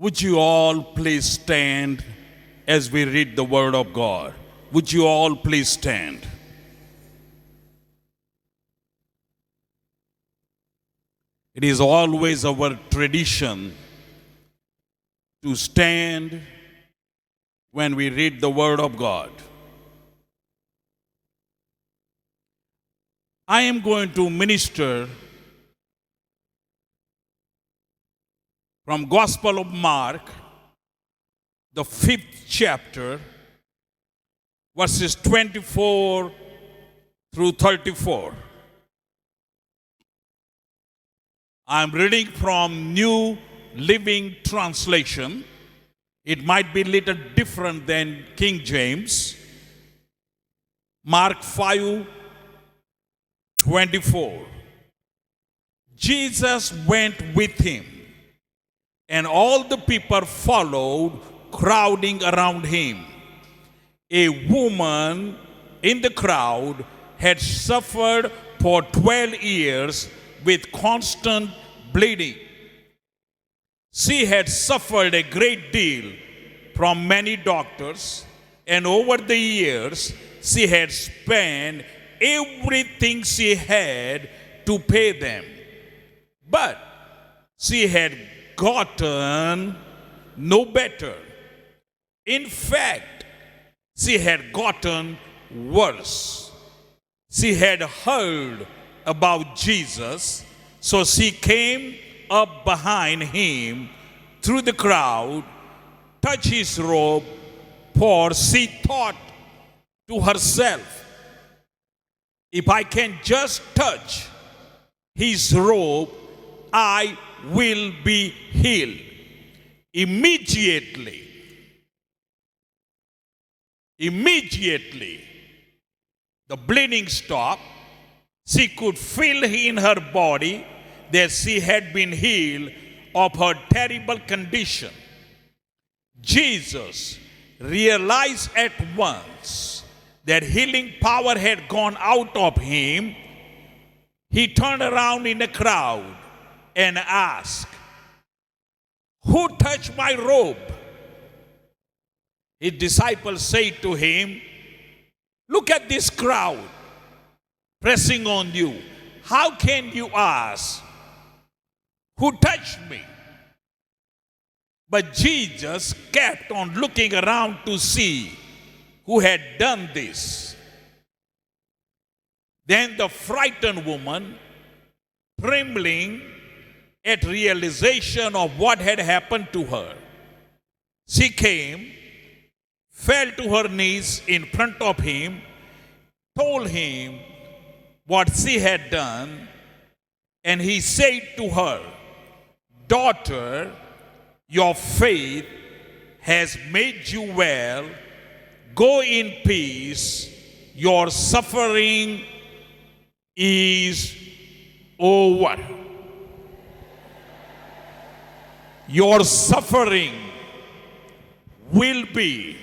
Would you all please stand as we read the Word of God? Would you all please stand? It is always our tradition to stand when we read the Word of God. I am going to minister from Gospel of Mark, the 5th chapter, verses 24 through 34. I am reading from New Living Translation. It might be a little different than King James. Mark 5:24. Jesus went with him, and all the people followed, crowding around him. A woman in the crowd had suffered for 12 years with constant bleeding. She had suffered a great deal from many doctors, and over the years she had spent everything she had to pay them. But she had gotten no better. In fact, she had gotten worse. She had heard about Jesus, so she came up behind him through the crowd, touched his robe, for she thought to herself, if I can just touch his robe, I will be healed. Immediately, the bleeding stopped. She could feel in her body that she had been healed of her terrible condition. Jesus realized at once that healing power had gone out of him. He turned around in the crowd and asked, "Who touched my robe?" His disciples said to him, "Look at this crowd pressing on you. How can you ask, 'Who touched me?'" But Jesus kept on looking around to see who had done this. Then the frightened woman, trembling at realization of what had happened to her, she came, fell to her knees in front of him, told him what she had done, and he said to her, "Daughter, your faith has made you well. Go in peace. Your suffering is over." Your suffering will be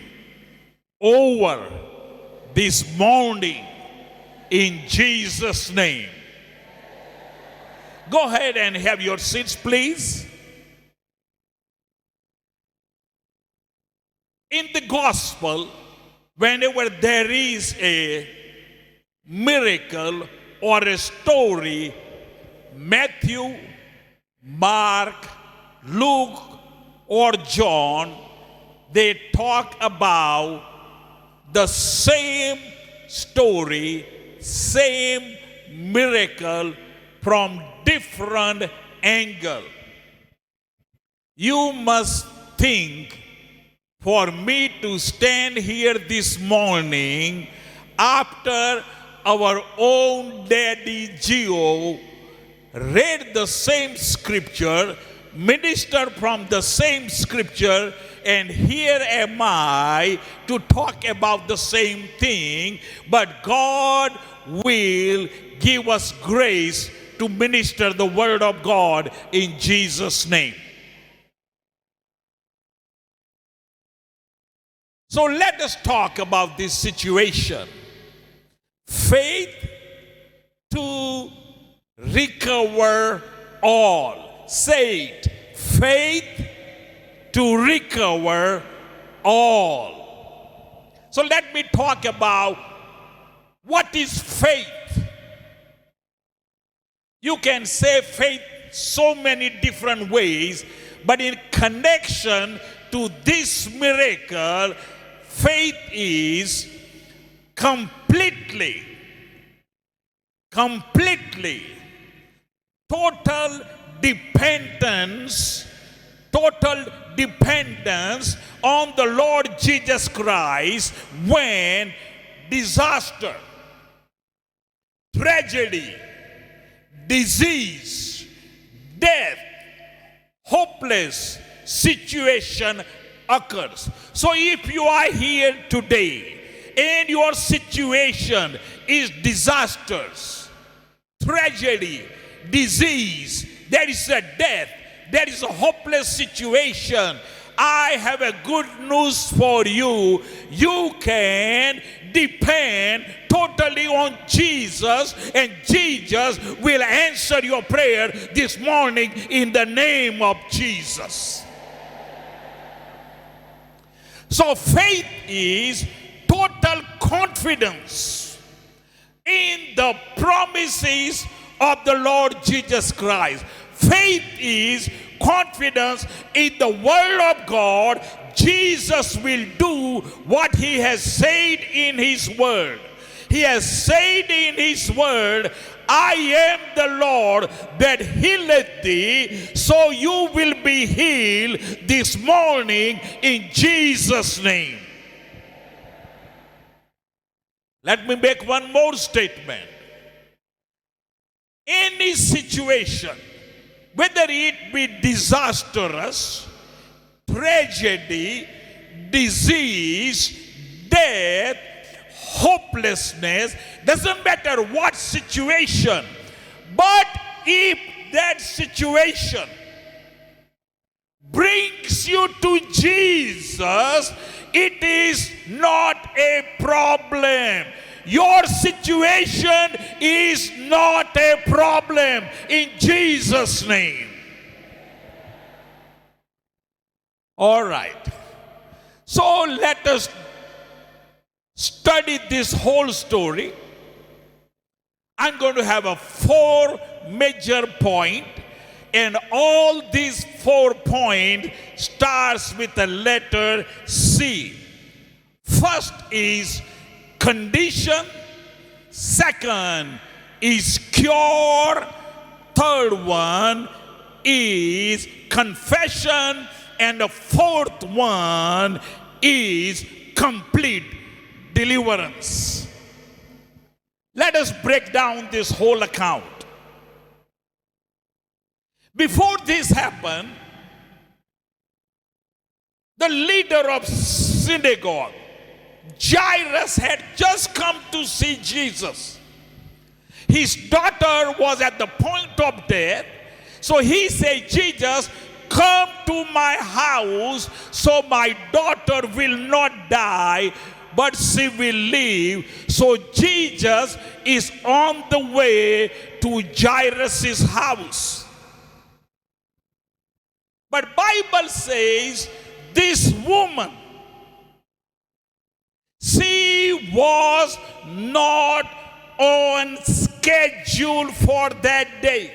over this morning in Jesus' name. Go ahead and have your seats, please. In the gospel, whenever there is a miracle or a story, Matthew, Mark, Luke, or John, they talk about the same story, same miracle from different angle. You must think, for me to stand here this morning after our own daddy Gio read the same scripture, ministered from the same scripture, and here am I to talk about the same thing, but God will give us grace to minister the word of God in Jesus' name. So let us talk about this situation. Faith to recover all. Say it. Faith to recover all. So let me talk about what is faith. You can say faith so many different ways, but in connection to this miracle, faith is completely, total dependence on the Lord Jesus Christ when disaster, tragedy, disease, death, hopeless situation occurs. So if you are here today and your situation is disasters, tragedy, disease, there is a death, there is a hopeless situation, I have a good news for you. You can depend totally on Jesus, and Jesus will answer your prayer this morning in the name of Jesus. So faith is total confidence in the promises of the Lord Jesus Christ. Faith is confidence in the word of God. Jesus will do what he has said in his word. He has said in his word, I am the Lord that healeth thee, so you will be healed this morning in Jesus' name. Let me make one more statement. Any situation, whether it be disastrous, tragedy, disease, death, hopelessness, doesn't matter what situation, but if that situation brings you to Jesus, it is not a problem. Your situation is not a problem in Jesus' name. All right. So let us study this whole story. I'm going to have a 4 major points, and all these 4 points starts with the letter C. First is condition, second is cure, third one is confession, and the fourth one is complete deliverance. Let us break down this whole account. Before this happened, the leader of synagogue, Jairus, had just come to see Jesus. His daughter was at the point of death, so he said, Jesus, come to my house so my daughter will not die, but she will live. So Jesus is on the way to Jairus' house. But Bible says this woman, she was not on schedule for that day.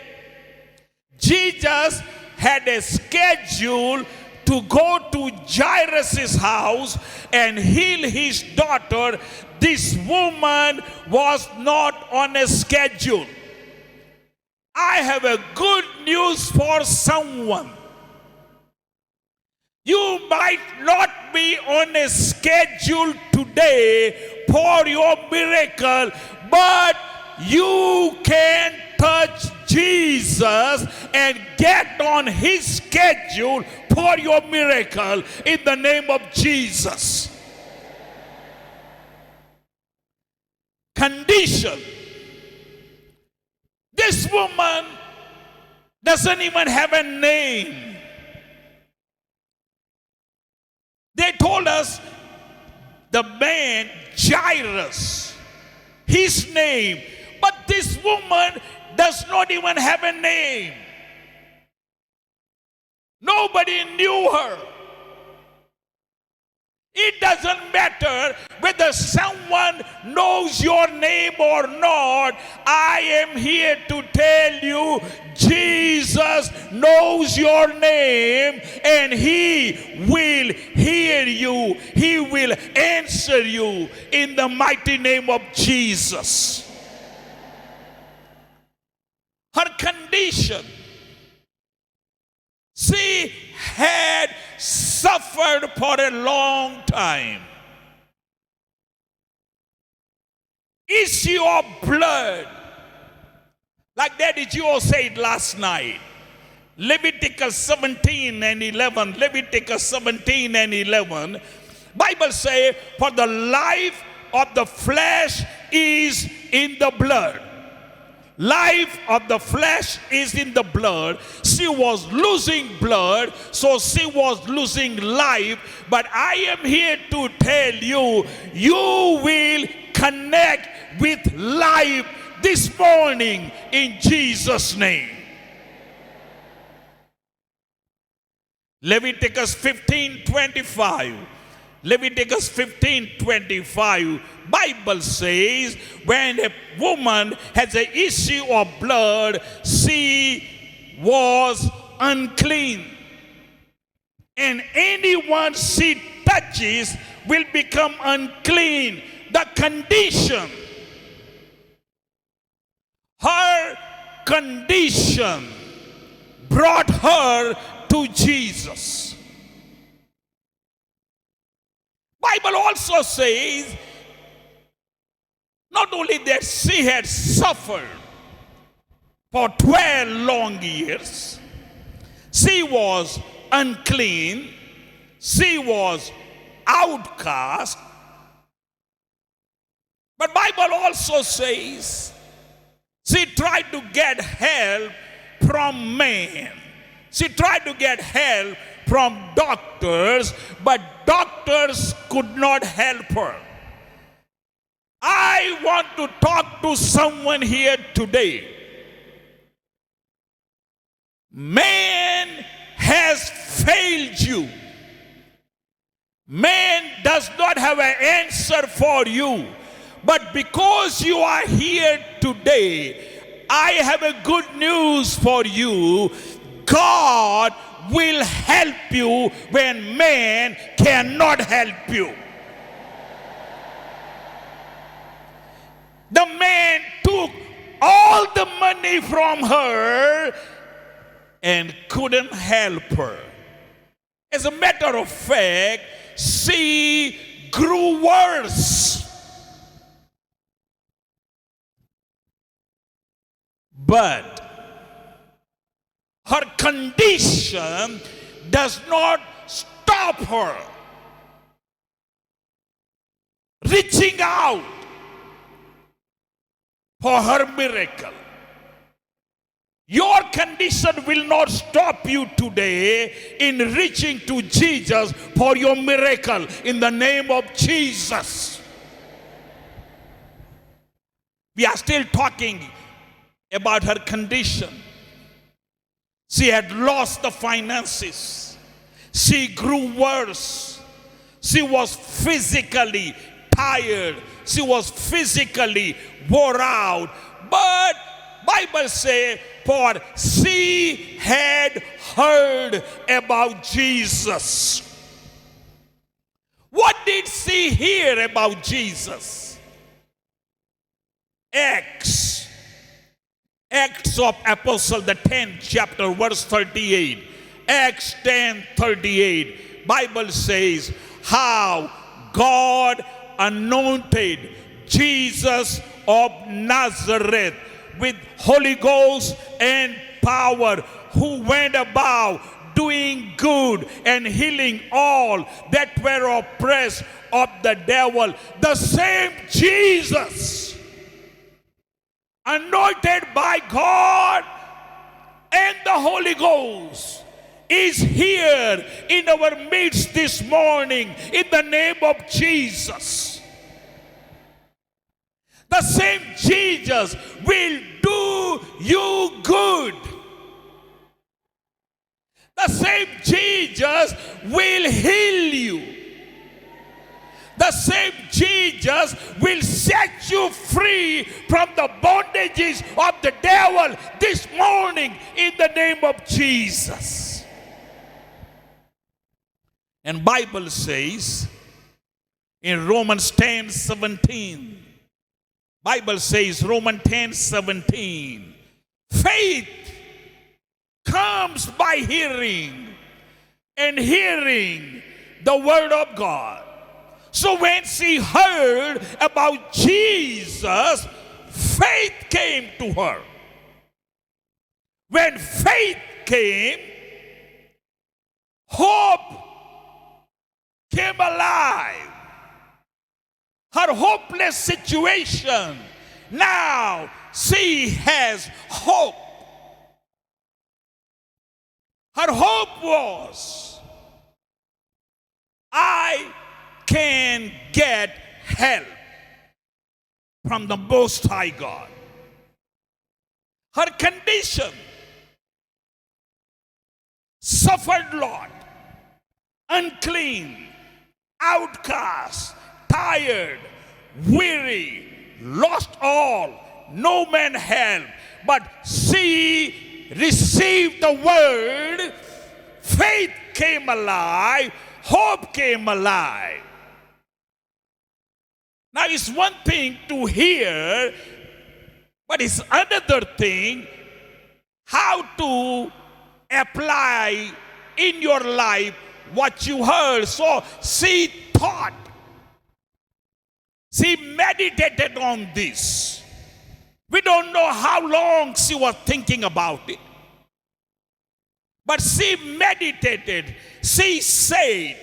Jesus had a schedule to go to Jairus' house and heal his daughter. This woman was not on a schedule. I have a good news for someone. You might not be on a schedule today for your miracle, but you can touch Jesus and get on his schedule for your miracle in the name of Jesus. Condition. This woman doesn't even have a name. They told us the man Jairus, his name, but this woman does not even have a name. Nobody knew her. It doesn't matter whether someone knows your name or not. I am here to tell you, Jesus knows your name and He will hear you. He will answer you in the mighty name of Jesus. Her condition, she had suffered for a long time. Issue of blood. Like Daddy Gio said last night. Leviticus 17 and 11. Leviticus 17 and 11. Bible says, for the life of the flesh is in the blood. Life of the flesh is in the blood. She was losing blood, so she was losing life. But I am here to tell you, you will connect with life this morning in Jesus' name. Leviticus 15:25. Leviticus 15:25, Bible says, when a woman has an issue of blood, she was unclean. And anyone she touches will become unclean. The condition, her condition brought her to Jesus. Bible also says, not only that she had suffered for 12 long years, she was unclean, she was outcast, but Bible also says she tried to get help from man. She tried to get help from doctors, but doctors could not help her. I want to talk to someone here today. Man has failed you. Man does not have an answer for you. But because you are here today, I have a good news for you. God will help you when man cannot help you. The man took all the money from her and couldn't help her. As a matter of fact, she grew worse. But her condition does not stop her reaching out for her miracle. Your condition will not stop you today in reaching to Jesus for your miracle in the name of Jesus. We are still talking about her condition. She had lost the finances. She grew worse. She was physically tired. She was physically wore out. But Bible says, for she had heard about Jesus. What did she hear about Jesus? Acts of Apostles, the 10th chapter, verse 38. Acts 10:38. Bible says how God anointed Jesus of Nazareth with Holy Ghost and power, who went about doing good and healing all that were oppressed of the devil. The same Jesus, anointed by God and the Holy Ghost, is here in our midst this morning in the name of Jesus. The same Jesus will do you good. The same Jesus will heal you. The same Jesus will set you free from the bondages of the devil this morning in the name of Jesus. And Bible says in Romans 10:17, Bible says, Romans 10:17, faith comes by hearing, and hearing the word of God. So when she heard about Jesus, faith came to her. When faith came, hope came alive. Her hopeless situation, now she has hope. Her hope was, I can get help from the Most High God. Her condition, suffered lot, unclean, outcast, tired, weary, lost all, no man help. But she received the word, faith came alive, hope came alive. Now it's one thing to hear, but it's another thing how to apply in your life what you heard. So she thought, she meditated on this. We don't know how long she was thinking about it. But she meditated. She said,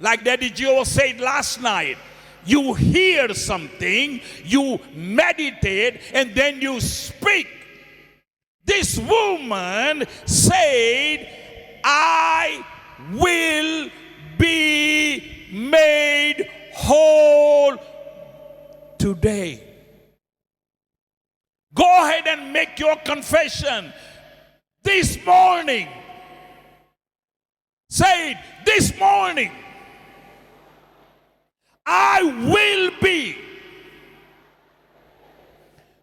like Daddy Joe said last night, you hear something, you meditate, and then you speak. This woman said, I will be made whole today. Go ahead and make your confession this morning. Say it, this morning, I will be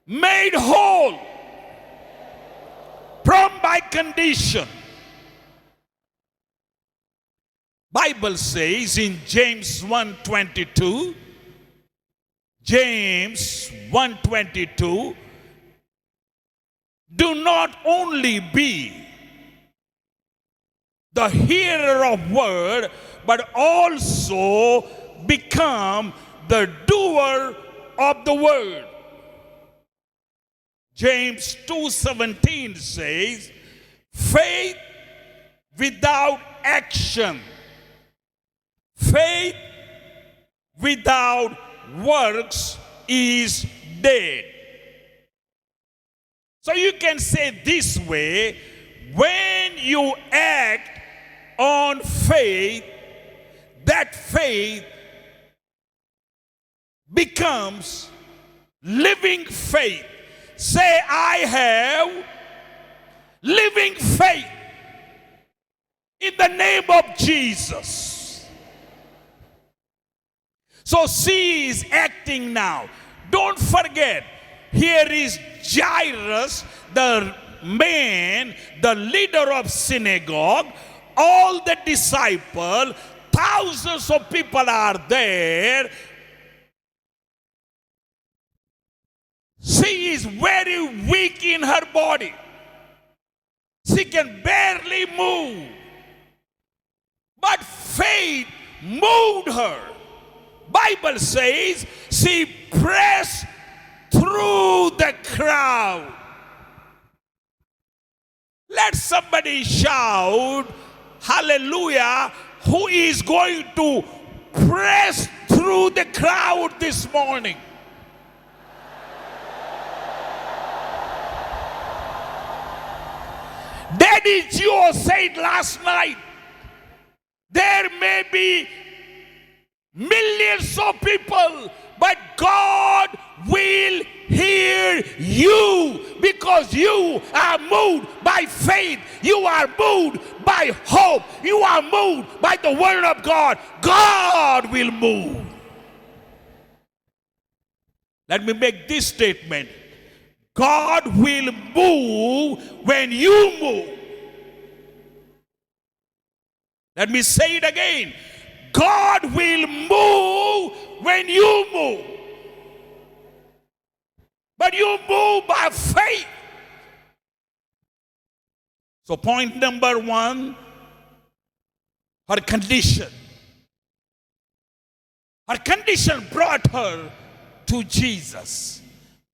made whole from my condition. Bible says in James 1:22, James 1:22, do not only be the hearer of word, but also become the doer of the word. James 2:17 says, faith without action, faith without works is dead. So you can say this way, when you act on faith, that faith becomes living faith. Say, I have living faith in the name of Jesus. So she is acting now. Don't forget, here is Jairus, the man, the leader of synagogue, all the disciples, thousands of people are there. She is very weak in her body. She can barely move. But faith moved her. Bible says she pressed through the crowd. Let somebody shout, hallelujah, who is going to press through the crowd this morning. Daddy Joe said last night, there may be millions of people, but God will hear you because you are moved by faith. You are moved by hope. You are moved by the word of God. God will move. Let me make this statement. God will move when you move. Let me say it again. God will move when you move. But you move by faith. So point number one, her condition. Her condition brought her to Jesus.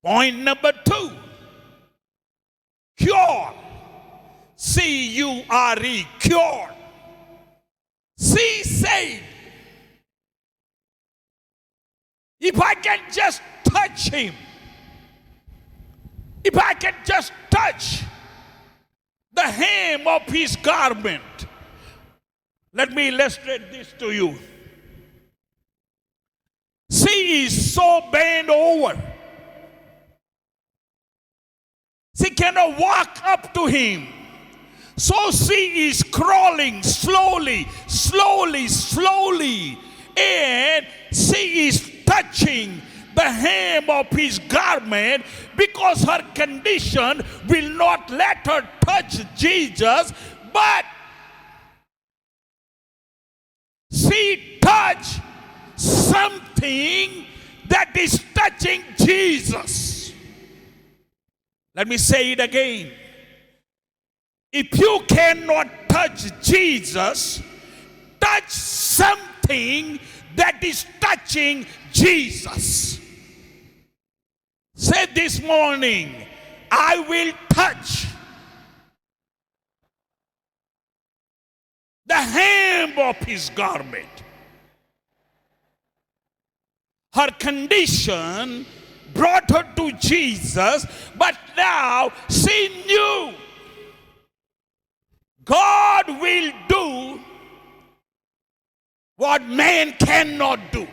Point number two, cure. C-U-R-E, cure. She said, if I can just touch him, if I can just touch the hem of his garment. Let me illustrate this to you. She is so bent over. She cannot walk up to him. So she is crawling slowly, slowly, slowly. And she is touching the hem of his garment because her condition will not let her touch Jesus, but she touched something that is touching Jesus. Let me say it again. If you cannot touch Jesus, touch something that is touching Jesus. Say this morning, I will touch the hem of his garment. Her condition brought her to Jesus, but now she knew God will do what man cannot do.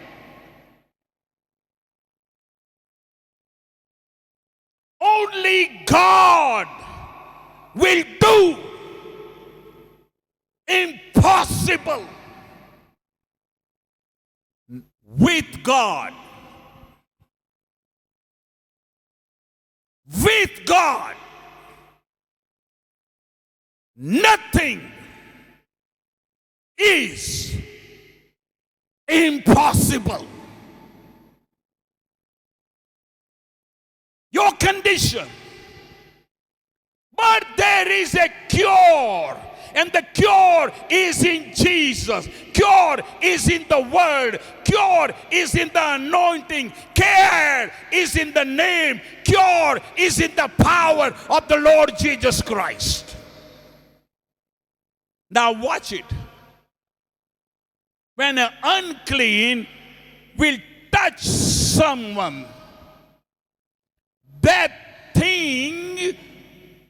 Only God will do impossible. With God, nothing is impossible. Your condition. But there is a cure. And the cure is in Jesus. Cure is in the Word. Cure is in the anointing. Care is in the name. Cure is in the power of the Lord Jesus Christ. Now watch it. When an unclean will touch someone, that thing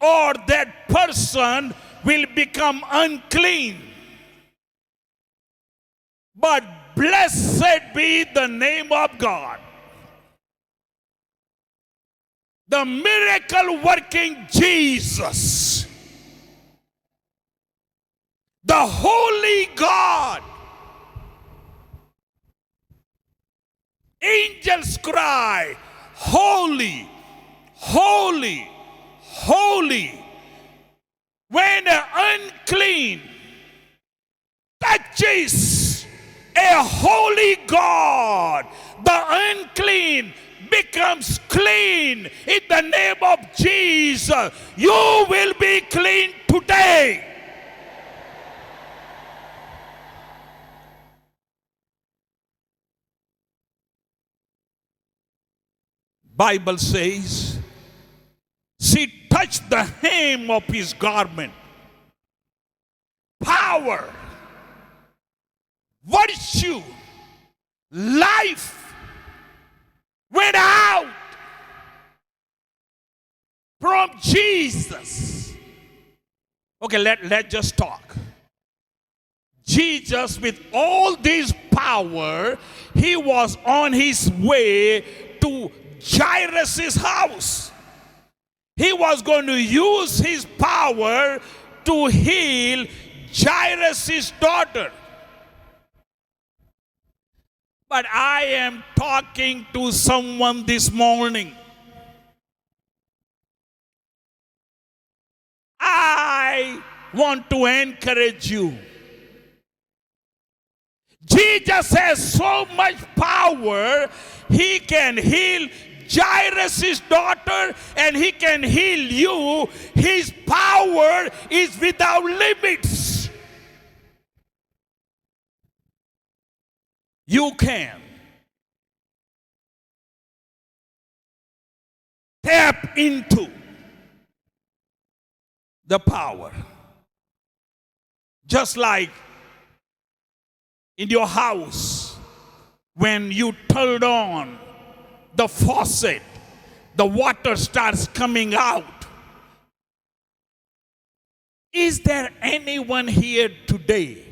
or that person will become unclean. But blessed be the name of God. The miracle working Jesus, the holy God. Angels cry, holy, holy, holy. When an unclean touches a holy God, the unclean becomes clean in the name of Jesus. You will be clean today. Bible says she touched the hem of his garment. Power, virtue, life went out from Jesus. Okay, let's just talk. Jesus, with all this power, he was on his way to Jairus' house. He was going to use his power to heal Jairus' daughter. But I am talking to someone this morning. I want to encourage you. Jesus has so much power, he can heal Jairus' daughter and he can heal you. His power is without limits. You can tap into the power. Just like in your house, when you turn on the faucet, the water starts coming out. Is there anyone here today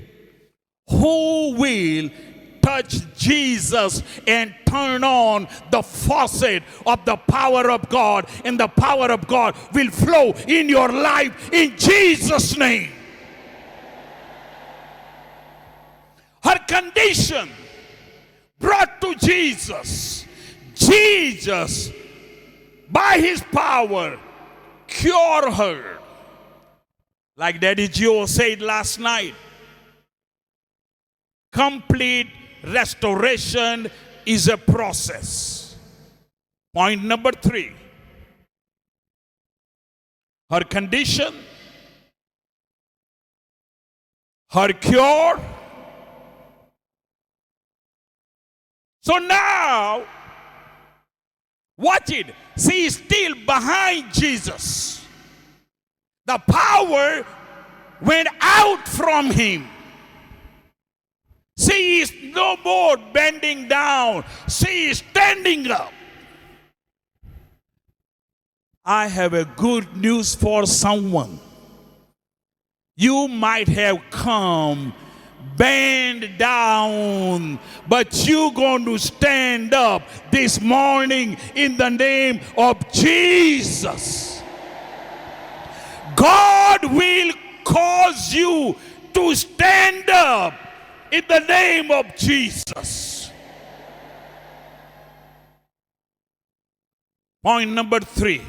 who will touch Jesus and turn on the faucet of the power of God, and the power of God will flow in your life in Jesus' name? Her condition brought to Jesus. Jesus, by his power, cured her. Like Daddy Joe said last night, complete restoration is a process. Point number 3. Her condition, her cure. So now, watch it. She is still behind Jesus. The power went out from him. She is no more bending down. She is standing up. I have a good news for someone. You might have come bend down, but you're going to stand up this morning in the name of Jesus. God will cause you to stand up in the name of Jesus. Point number 3.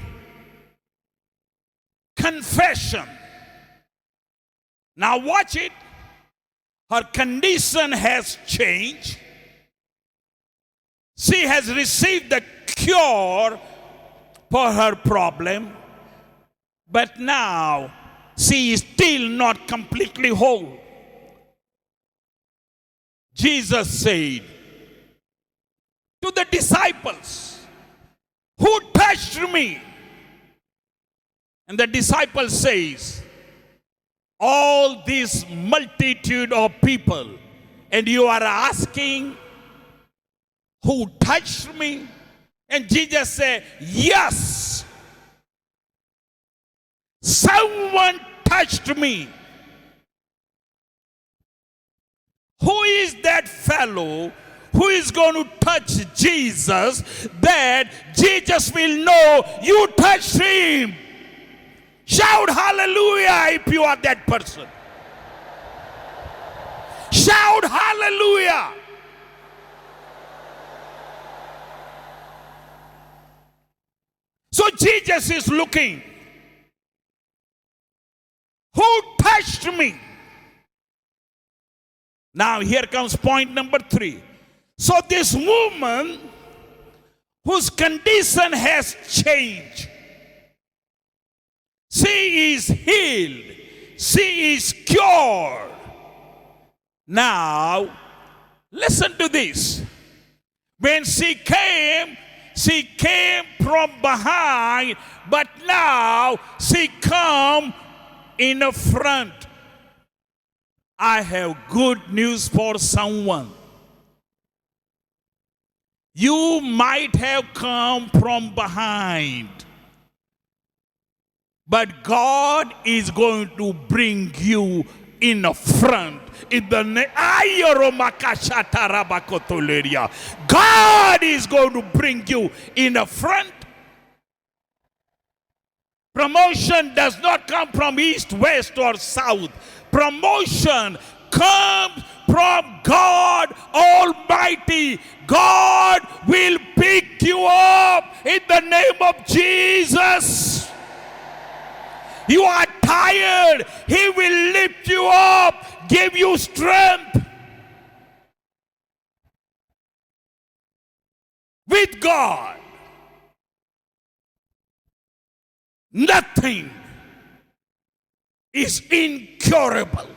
Confession. Now watch it. Her condition has changed. She has received the cure for her problem, but now she is still not completely whole. Jesus said to the disciples, "Who touched me?" And the disciple says, all this multitude of people, and you are asking, who touched me? And Jesus said, yes, someone touched me. Who is that fellow who is going to touch Jesus that Jesus will know you touched him? Shout hallelujah if you are that person. Shout hallelujah. So Jesus is looking. Who touched me? Now here comes point number 3. So this woman whose condition has changed, she is healed. She is cured. Now, listen to this. When she came from behind, but now she come in the front. I have good news for someone. You might have come from behind, but God is going to bring you in the front. In the God is going to bring you in the front. Promotion does not come from east, west, or south. Promotion comes from God Almighty. God will pick you up in the name of Jesus. You are tired, He will lift you up, give you strength. With God, nothing is incurable.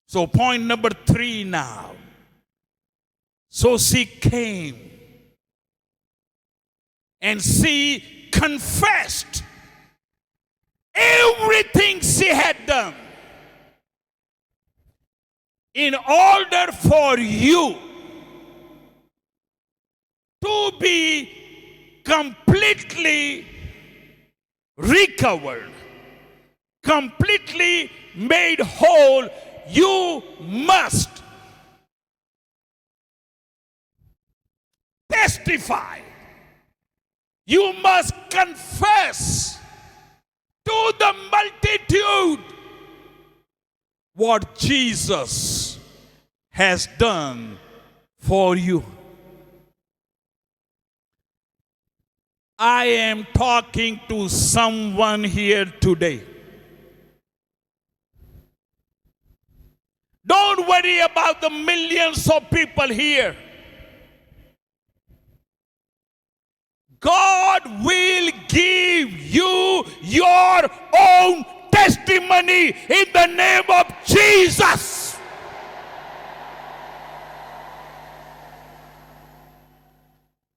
So point number 3 now. So she came and she confessed everything she had done. In order for you to be completely recovered, completely made whole, you must testify. You must confess to the multitude what Jesus has done for you. I am talking to someone here today. Don't worry about the millions of people here. God will give you your own testimony in the name of Jesus.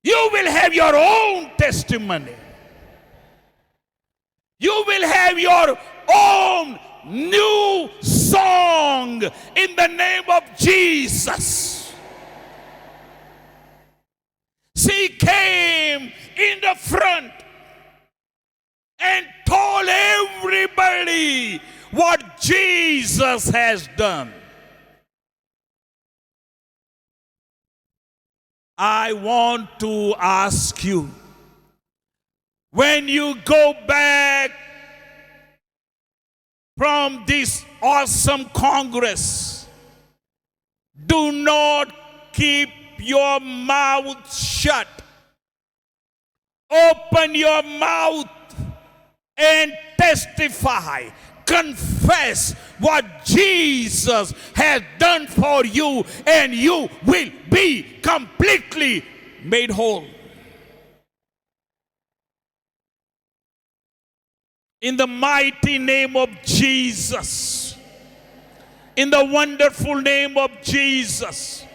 You will have your own testimony. You will have your own new song in the name of Jesus. She came in the front and told everybody what Jesus has done. I want to ask you, when you go back from this awesome Congress, do not keep your mouth shut. Open your mouth and testify. Confess what Jesus has done for you, and you will be completely made whole. In the mighty name of Jesus, in the wonderful name of Jesus.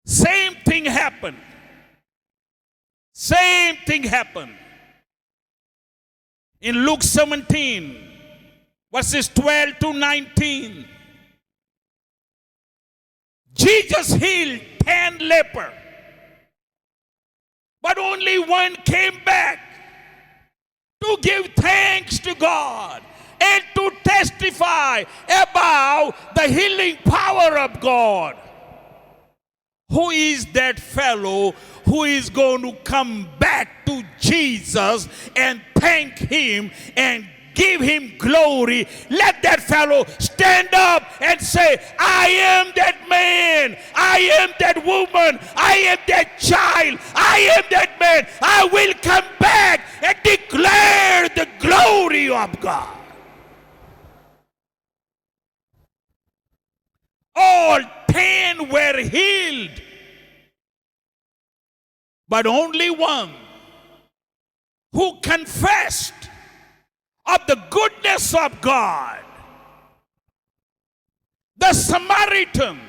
Same thing happened. Same thing happened. In Luke 17, verses 12 to 19, Jesus healed 10 lepers, but only one came back to give thanks to God and to testify about the healing power of God. Who is that fellow who is going to come back to Jesus and thank Him and give Him glory? Let that fellow stand up and say, I am that man, I am that woman, I am that child, I am that man. I will come back and declare the glory of God. All 10 were healed, but only one who confessed of the goodness of God. The Samaritan,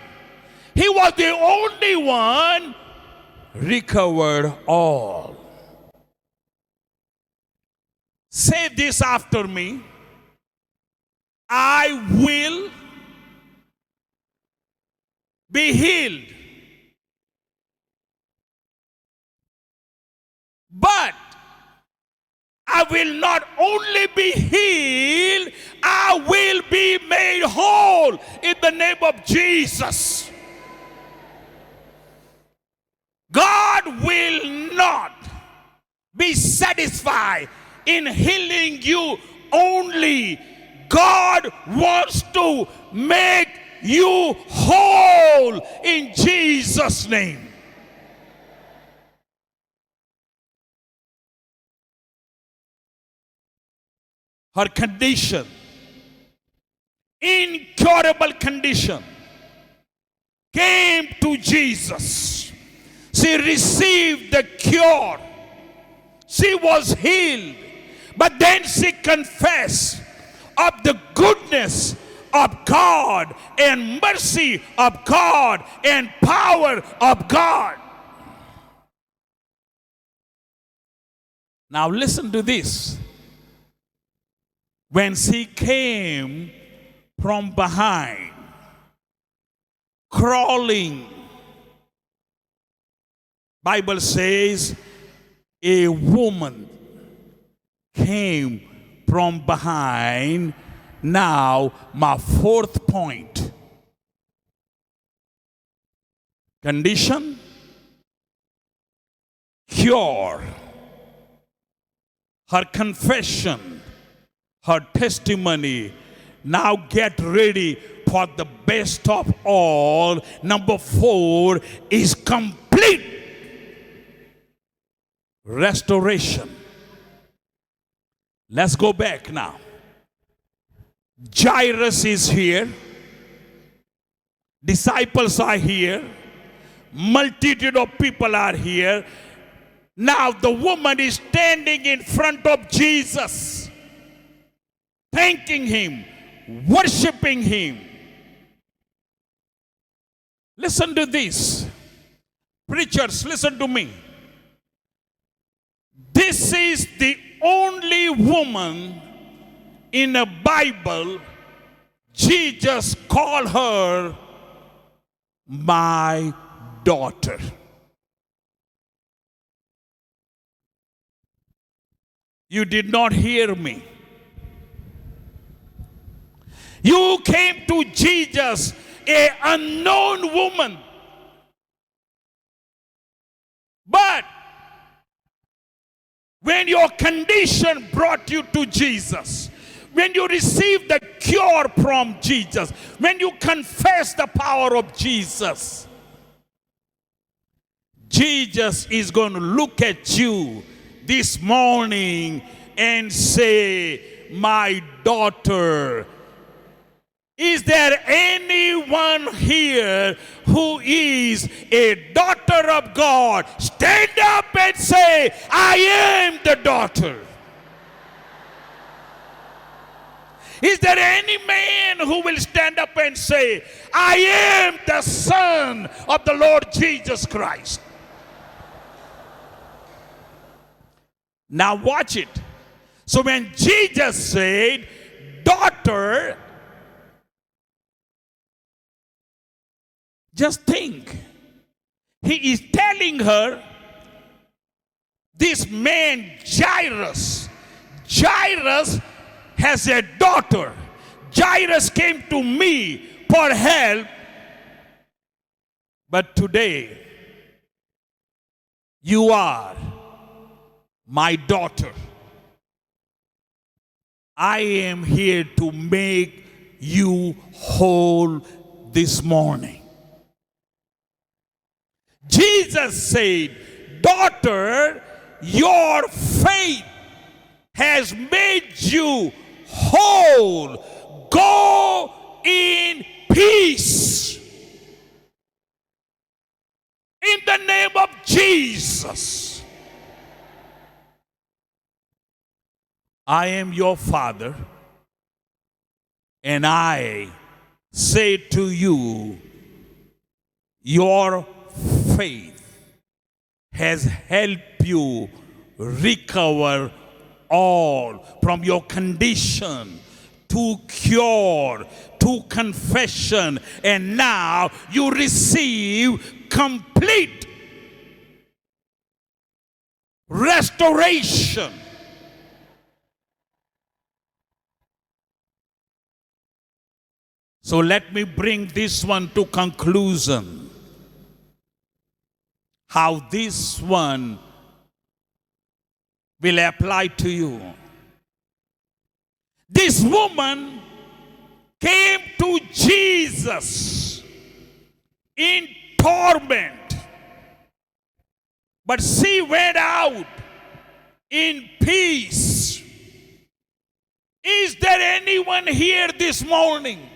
he was the only one recovered all. Say this after me. I will be healed. But I will not only be healed, I will be made whole in the name of Jesus. God will not be satisfied in healing you only. God wants to make you whole in Jesus' name. Her condition, incurable condition, came to Jesus. She received the cure. She was healed. But then she confessed of the goodness of God and mercy of God and power of God. Now listen to this. When she came from behind, crawling, Bible says a woman came from behind. Now my fourth point. Condition, cure, her confession, her testimony. Now get ready for the best of all. Number 4 is complete restoration. Let's go back now. Jairus is here. Disciples are here. Multitude of people are here. Now the woman is standing in front of Jesus, thanking him, worshiping him. Listen to this. Preachers, listen to me. This is the only woman in the Bible Jesus called her my daughter. You did not hear me. You came to Jesus, an unknown woman. But when your condition brought you to Jesus, when you received the cure from Jesus, when you confess the power of Jesus, Jesus is going to look at you this morning and say, my daughter. Is there anyone here who is a daughter of God? Stand up and say, I am the daughter. Is there any man who will stand up and say, I am the son of the Lord Jesus Christ? Now watch it. So when Jesus said, daughter, just think. He is telling her, this man Jairus has a daughter. Jairus came to me for help, but today you are my daughter. I am here to make you whole this morning. Jesus said, daughter, your faith has made you whole. Go in peace. In the name of Jesus. I am your Father, and I say to you, your faith has helped you recover all from your condition to cure, to confession, and now you receive complete restoration. So let me bring this one to conclusion. How this one will apply to you. This woman came to Jesus in torment, but she went out in peace. Is there anyone here this morning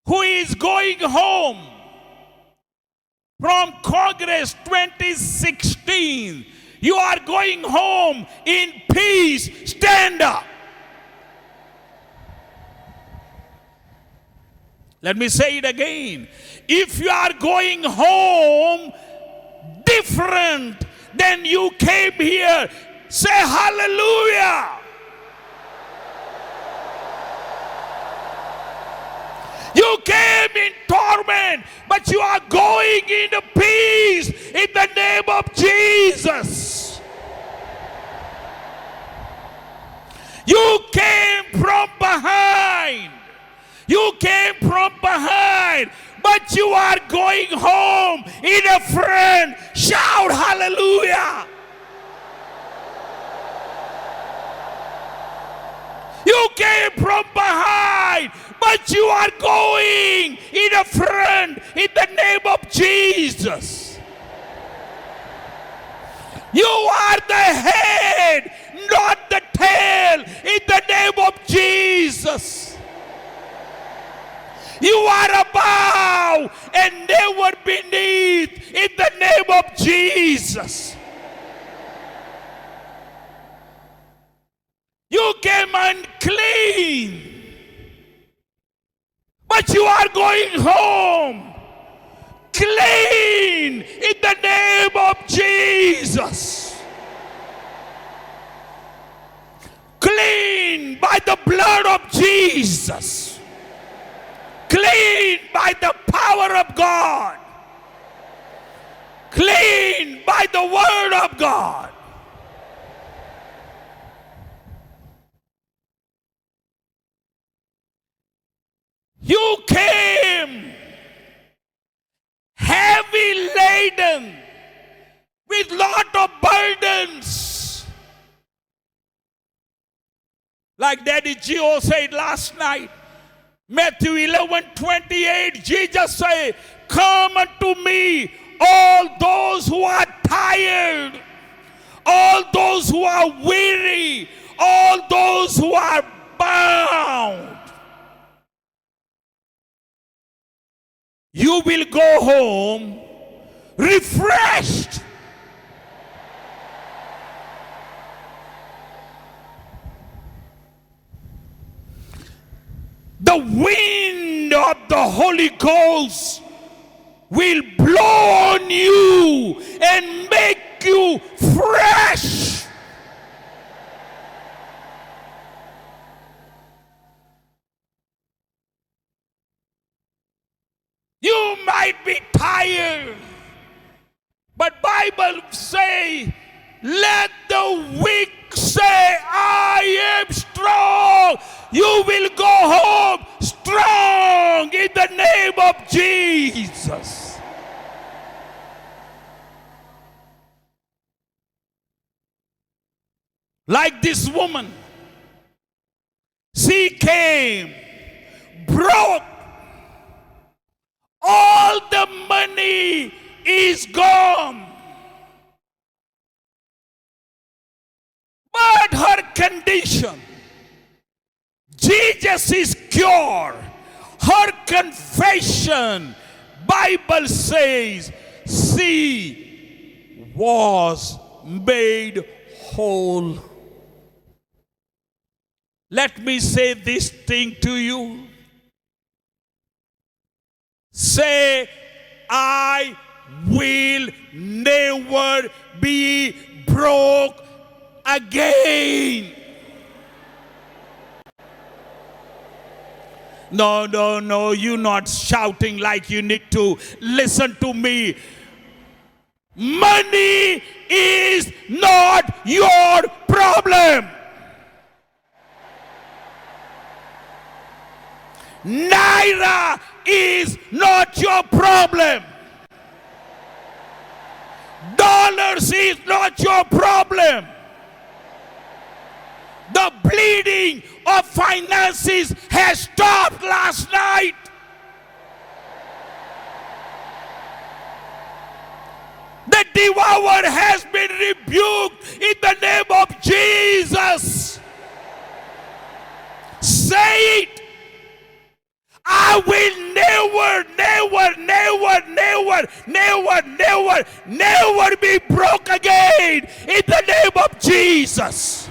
who is going home from Congress 2016? You are going home in peace. Stand up. Let me say it again. If you are going home different than you came here, say hallelujah. You came in torment, but you are going into peace in the name of Jesus. You came from behind. You came from behind, but you are going home in a friend. Shout hallelujah. You came from behind, but you are going in a friend in the name of Jesus. You are the head, not the tail, in the name of Jesus. You are above and never beneath in the name of Jesus. You came unclean, but you are going home clean in the name of Jesus. Clean by the blood of Jesus. Clean by the power of God. Clean by the word of God. You came heavy laden with lot of burdens. Like Daddy Gio said last night, Matthew 11:28, Jesus said, come unto me, all those who are tired, all those who are weary, all those who are bound. You will go home refreshed. The wind of the Holy Ghost will blow on you and make you fresh. You might be tired, but Bible say, let the weak say, I am strong. You will go home strong in the name of Jesus. Like this woman, she came, broke. All the money is gone. But her condition, Jesus is cure. Her confession, Bible says, she was made whole. Let me say this thing to you. Say, I will never be broke again. No, you're not shouting like you need to. Listen to me. Money is not your problem. Naira is not your problem. Dollars is not your problem. The bleeding of finances has stopped last night. The devourer has been rebuked in the name of Jesus. Say it. I will never be broke again in the name of Jesus.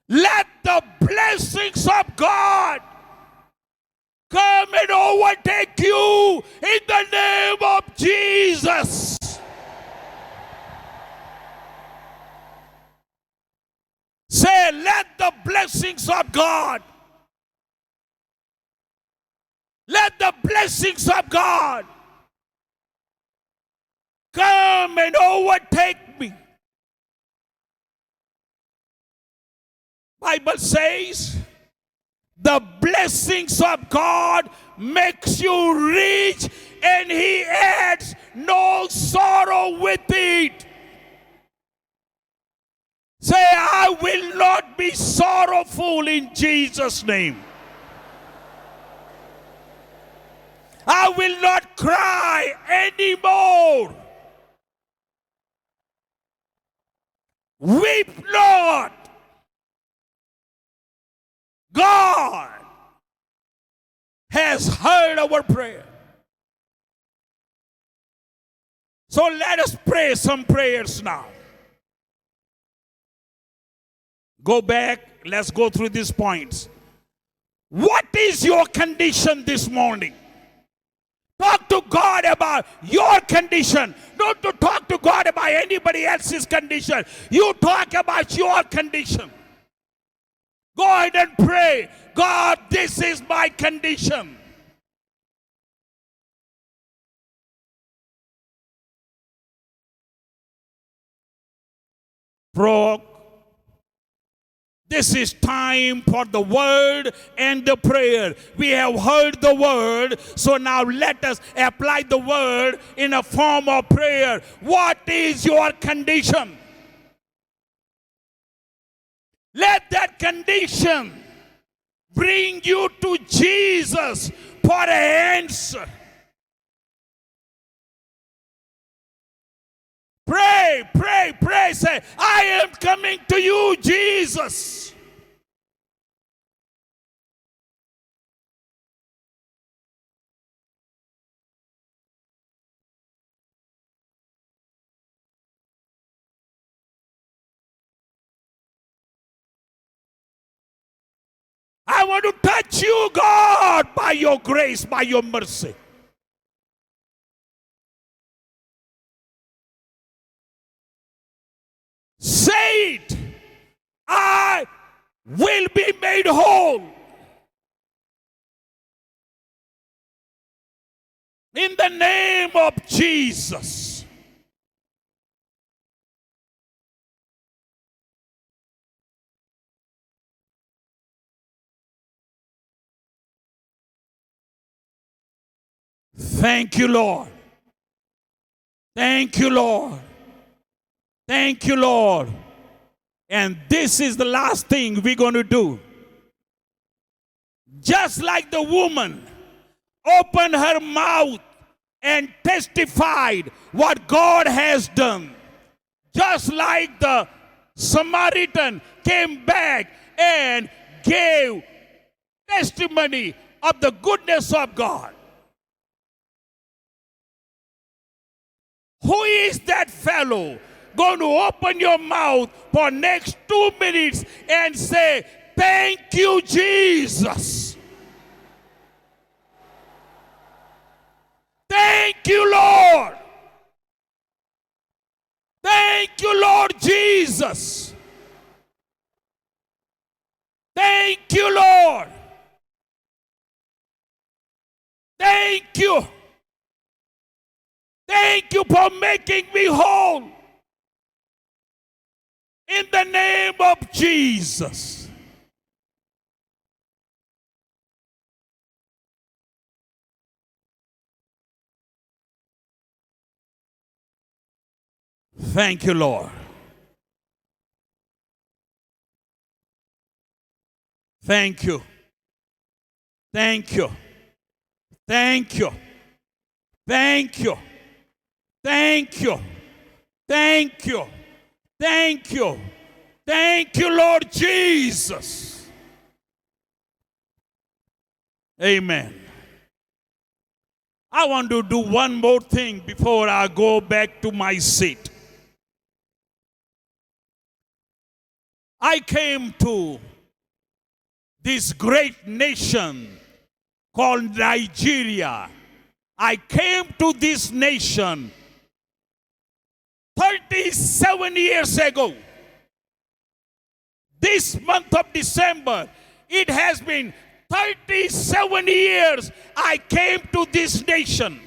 Let the blessings of God come and overtake you in the name of Jesus. Say, let the blessings of God, let the blessings of God come and overtake me. Bible says, the blessings of God makes you rich, and He adds no sorrow with it. Say, I will not be sorrowful in Jesus' name. I will not cry anymore. Weep not. God has heard our prayer. So let us pray some prayers now. Go back, let's go through these points. What is your condition this morning? Talk to God about your condition. Not to talk to God about anybody else's condition. You talk about your condition. Go ahead and pray. God, this is my condition. Broke. This is time for the word and the prayer. We have heard the word, so now let us apply the word in a form of prayer. What is your condition? Let that condition bring you to Jesus for an answer. Pray, pray, pray. Say, I am coming to you, Jesus. I want to touch you, God, by your grace, by your mercy. Say it. I will be made whole. In the name of Jesus. Thank you, Lord. Thank you, Lord. Thank you, Lord. And this is the last thing we're going to do. Just like the woman opened her mouth and testified what God has done, just like the Samaritan came back and gave testimony of the goodness of God. Who is that fellow going to open your mouth for next 2 minutes and say, thank you, Jesus. Thank you, Lord. Thank you, Lord Jesus. Thank you, Lord. Thank you. Thank you for making me whole. In the name of Jesus. Thank you, Lord. Thank you. Thank you. Thank you. Thank you. Thank you. Thank you. Thank you. Thank you, Lord Jesus. Amen. I want to do one more thing before I go back to my seat. I came to this great nation called Nigeria. I came to this nation 37 years ago. This month of December, it has been 37 years I came to this nation.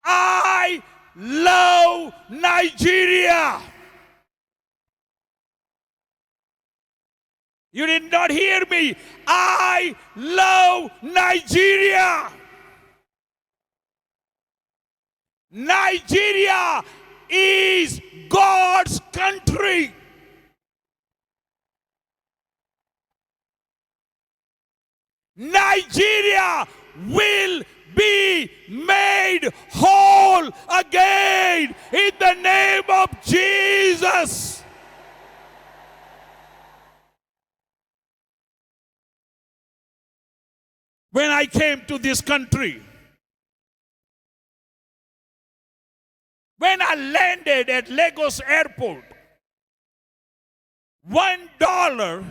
I love Nigeria. You did not hear me. I love Nigeria. Nigeria is God's country. Nigeria will be made whole again in the name of Jesus. When I came to this country, when I landed at Lagos Airport, $1,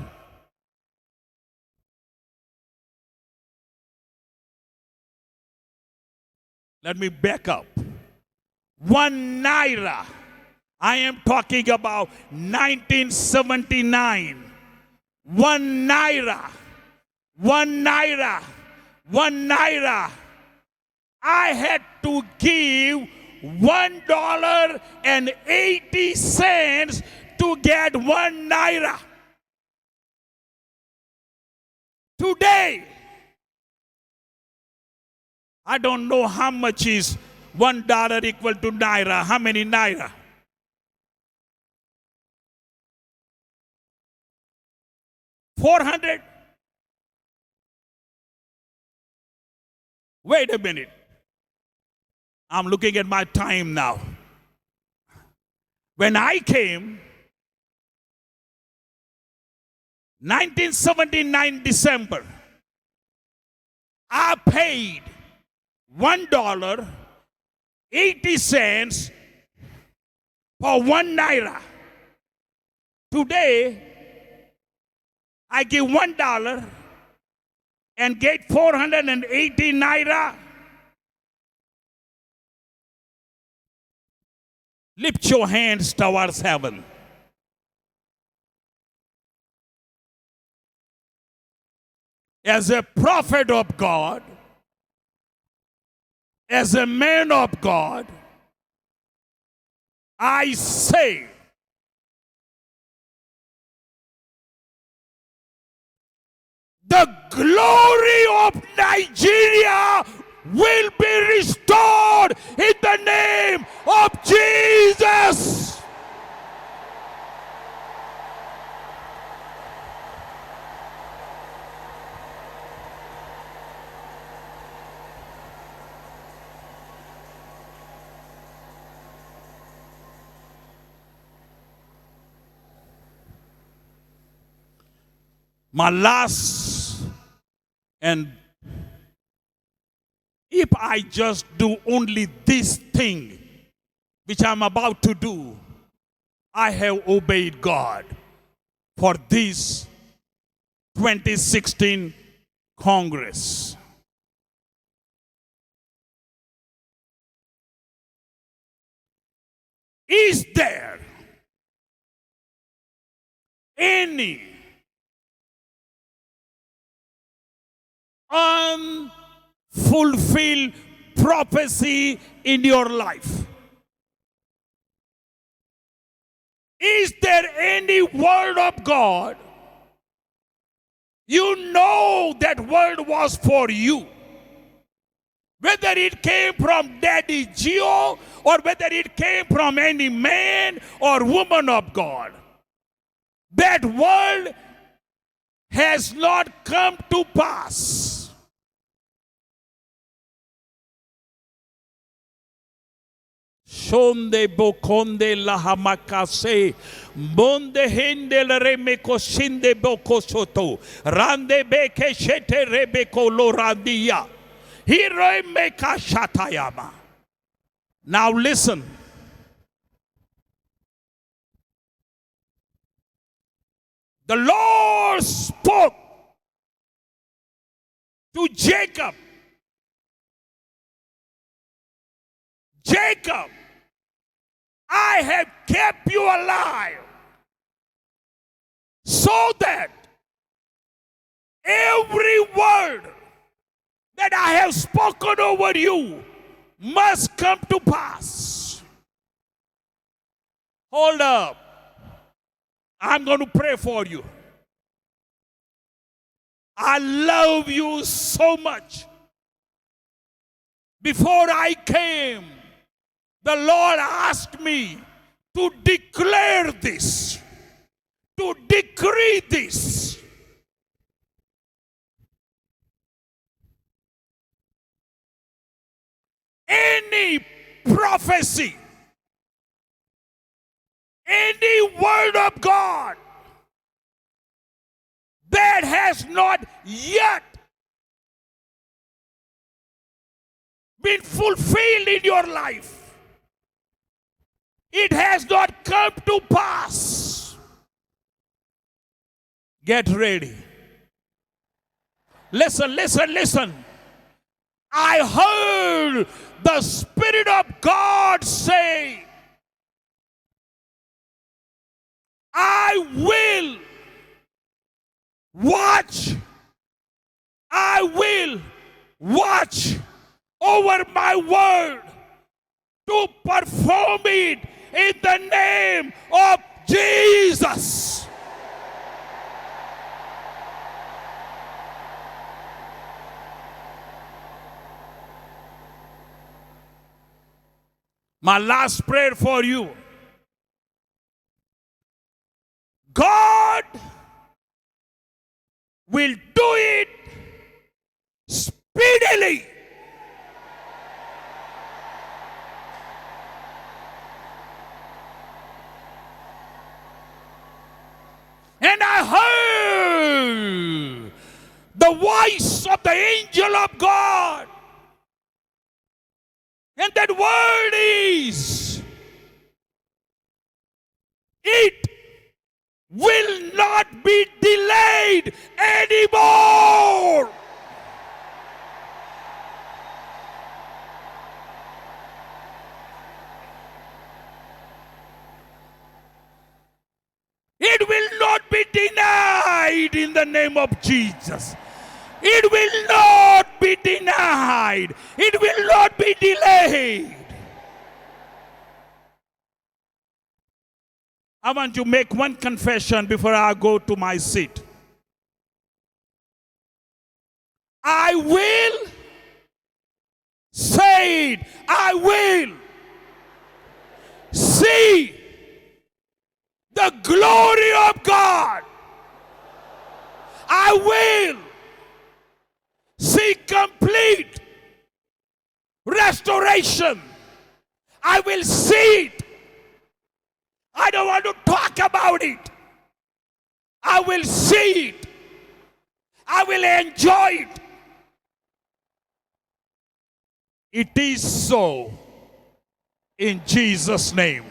let me back up. 1 naira. I am talking about 1979. 1 naira. 1 naira. 1 naira. I had to give $1.80 to get 1 naira. Today, I don't know how much is $1 equal to naira. How many naira? $400? Wait a minute. I'm looking at my time now. When I came, 1979 December, I paid $1.80 for 1 naira. Today, I give $1 and get 480 naira. Lift your hands towards heaven. As a prophet of God, as a man of God, I say, the glory of Nigeria will be restored in the name of Jesus. My last, and if I just do only this thing, which I'm about to do, I have obeyed God for this 2016 Congress. Is there any unfulfilled prophecy in your life? Is there any word of God? You know that word was for you. Whether it came from Daddy Geo or whether it came from any man or woman of God, that word has not come to pass. Shonde bokonde lahamakase, monde hendel remeko shinde boko soto, rande beke shete rebeko lorandia, hiremeka shatayama. Now listen. The Lord spoke to Jacob. Jacob, I have kept you alive so that every word that I have spoken over you must come to pass. Hold up. I'm going to pray for you. I love you so much. Before I came, the Lord asked me to declare this, to decree this. Any prophecy, any word of God that has not yet been fulfilled in your life, it has not come to pass. Get ready. Listen, listen, listen. I heard the Spirit of God say, I will watch. I will watch over my word to perform it in the name of Jesus. My last prayer for you. God will do it speedily. And I heard the voice of the angel of God. And that word is, it will not be delayed anymore. It will not be denied in the name of Jesus. It will not be denied. It will not be delayed. I want to make one confession before I go to my seat. I will say it. I will see the glory of God. I will see complete restoration. I will see it. I don't want to talk about it. I will see it. I will enjoy it. It is so in Jesus' name.